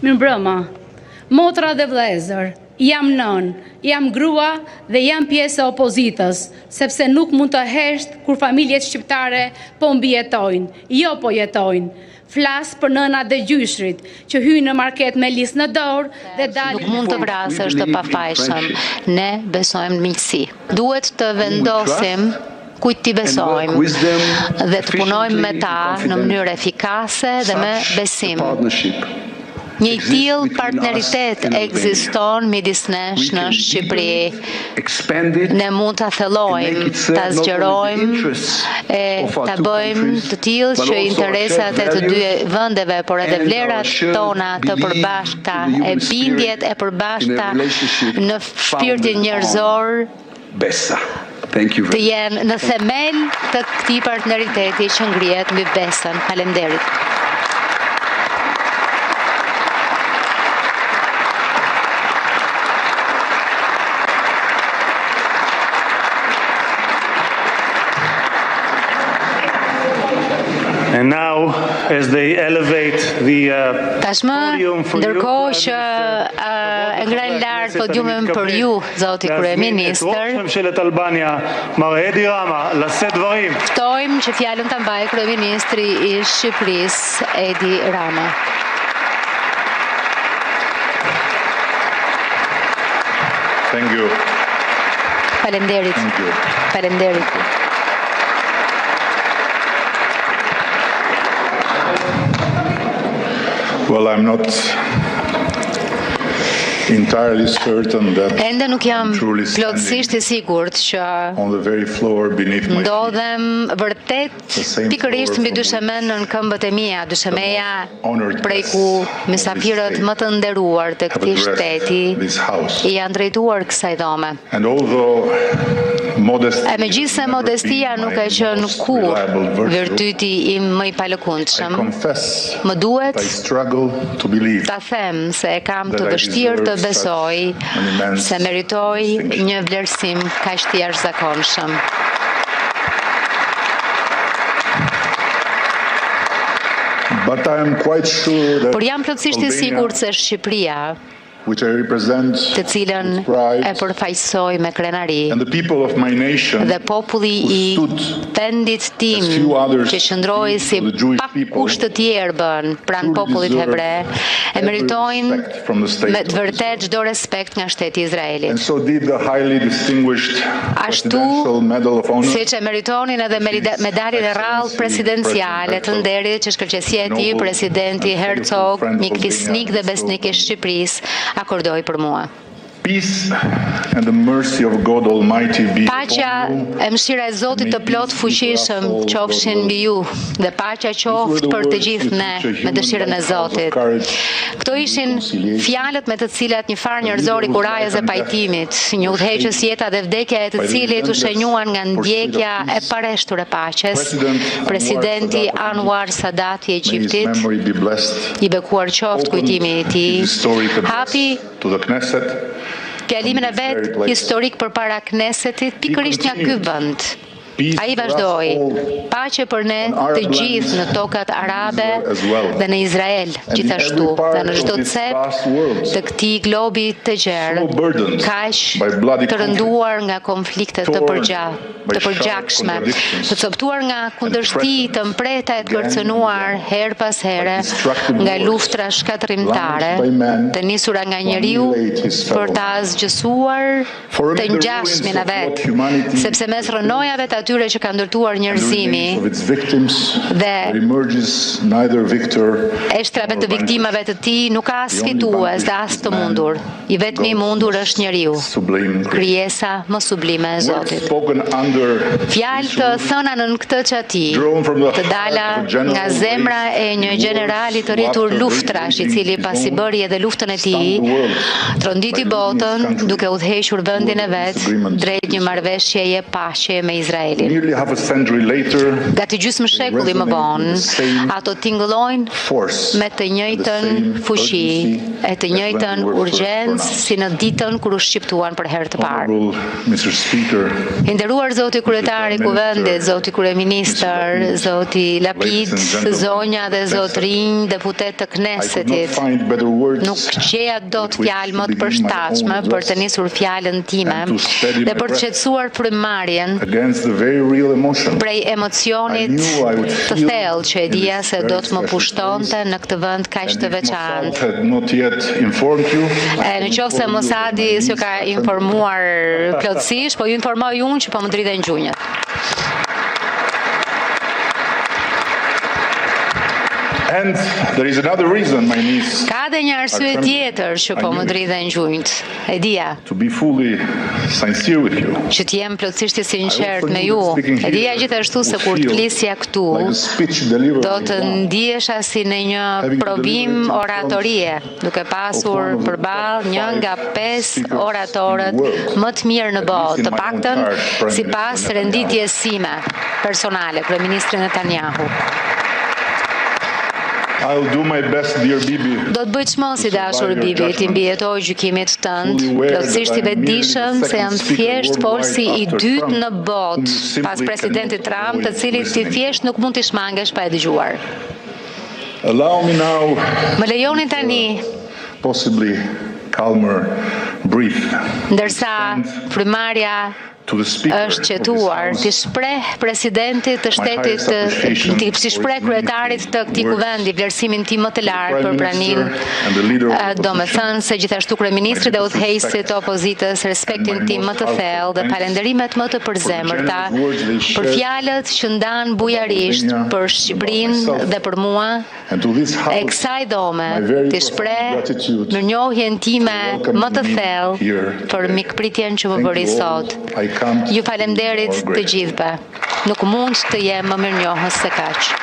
Mirëmbrëma, motra dhe vëllezër, jam nën, jam grua dhe jam pjesë e opozitës, sepse nuk mund të hesht kur familjet shqiptare po mbi jetojnë, jo po jetojnë. Flas për nënat dhe gjyshrit që hyjnë në market me listë në dorë dhe dalin. Nuk mund të vrasësh të pafajshëm. Ne besojmë në miqësi. Duhet të vendosim kujt t'i besojmë dhe të punojmë me ta në mënyrë efikase dhe me besim. Një tillë partneritet ekziston midis nesh në Shqipëri. Ne mund ta thellojmë, ta zgjerojmë e ta bëjmë të tillë që interesat e të dy vendeve, por edhe vlerat tona të përbashkëta, e bindjet e përbashkëta në shpirtin njerëzor të jenë në themel të këtij partneriteti që ngrihet mbi besën. Faleminderit. And now, as they elevate the podium for you, ndërkohë që e ngren lart podiumin për ju, zoti kryeministër, ftojmë që fjalën ta mbajë kryeministri I Shqipërisë, Edi Rama. Thank you. Faleminderit. Faleminderit. Well, I'm not entirely certain that ende nuk jam plotësisht I sigurt që on the very floor beneath my feet. Ndodhem vërtet pikërisht mbi dyshemen në këmbët e mia, dyshemeja prej ku mysafirët më të nderuar të këtij shteti I janë drejtuar kësaj dhome. And although E megjithse modestia nuk ka qenë kurrë virtyti im më I palëkundshëm, më duhet ta them se e kam të vështirë të besoj se meritoj një vlerësim kaq të jashtëzakonshëm. But I am quite sure that Por jam plotësisht I sigurt se Shqipëria, which I represent të cilën e përfaqësoj me krenari, and the people of my nation dhe populli I vendit tim që qëndroi si pakush të tjerë bën pranë popullit hebre, e meritojnë me të vërtet çdo respekt nga shteti I Izraelit. And so did the highly distinguished Presidential Medal of Honor. Siç e meritonin edhe medaljen e rrallë presidenciale të nderit që shkëlqësia e tij presidenti Herzog, mik fisnik dhe besnik I Shqipërisë, akordoi për mua. Peace and the mercy of God Almighty be Paqja e mëshira e Zotit të plot fuqishëm qofshin mbi ju dhe paqja qoftë për të gjithë ne me dëshirën e Zotit. Këto ishin fjalët me të cilat një far njerëzor I kurajës e pajtimit, një udhëheqës jeta dhe vdekja e të cilit u shenjuan nga ndjekja e pareshtur e paqes, presidenti Anwar Sadat I Egjiptit, I bekuar qoftë kujtimi I tij, hapi fjalimin e vet historik përpara Knesetit pikërisht nga ky vend. Ai vazhdoi, paqe për ne të gjithë në tokat arabe dhe në Izrael, gjithashtu dhe në çdo cep të këtij globi të gjerë, kaq të rënduar nga konfliktet të përgjakshme, të coptuar nga kundërshti të mpreta e të kërcënuar her pas here nga luftra shkatërrimtare, të nisura nga njeriu për ta zgjësuar të ngjashmin e vet, sepse mes rënojave të atyre që ka ndërtuar njerëzimi dhe eshtrave të viktimave të tij nuk ka as fitues dhe as të mundur. I vetmi I mundur është njeriu, krijesa më sublime e Zotit. Fjalë të thëna në këtë çati, të dala nga zemra e një generali të rritur luftrash, I cili pasi bëri edhe luftën e tij, tronditi botën duke udhëhequr vendin e vet drejt një marrëveshjeje paqe me Izraelin. Izraelin. Gati gjysmë shekulli më vonë, ato tingëllojnë me të njëjtën fuqi e të njëjtën urgjencë si në ditën kur u shqiptuan për herë të parë. I nderuar Zoti Kryetari i Kuvendit, Zoti Kryeministër, Zoti Lapid, zonja dhe zotrinj, deputet të Knesetit, nuk gjeja dot fjalë më të përshtatshme për të nisur fjalën time dhe për të qetësuar frymëmarrjen prej emocionit të thellë që e dija se do të më pushtonte në këtë vend kaq të veçantë. Në qoftë se Mosadi s'ju ka informuar plotësisht, po ju informoj unë që po më dridhen gjunjët. And there is another reason my niece. Ka dhe një arsye tjetër që po më dridhen gjunjët. E dija. To be fully sincere with you. Që të jem plotësisht i sinqert me ju. E dija gjithashtu se kur të flisja këtu, do të ndihesha si në një provim oratorie, duke pasur përballë një nga 5 oratorët më të mirë në botë, të paktën sipas renditjes sime personale, kryeministri Netanyahu. I'll do my best, dear Bibi. Do të bëj çmos i dashur Bibi, ti mbijetoj gjykimit tënd, plotësisht i vetëdijshëm se jam thjesht folsi i dytë në botë pas presidentit Trump, të cilit ti thjesht nuk mund t'i shmangesh pa e dëgjuar. Allow me now. Më lejoni tani. Possibly calmer breath. Ndërsa frymarrja është qetuar, t'i shpreh presidentit të shtetit, t'i shpreh kryetarit të këtij kuvendi vlerësimin tim më të lartë për praninë, do me thënë se gjithashtu kryeministri dhe udhëheqësit të opozitës respektin tim më të thellë dhe falënderimet më të përzemërta për fjalët që ndan bujarisht për Shqipërinë dhe për mua, e kësaj dhome t'i shpreh mirënjohjen time më të thellë për mikpritjen që më bëri sot. Ju falemnderit të gjithëve. Nuk mund të jem më mirënjohës se kaq.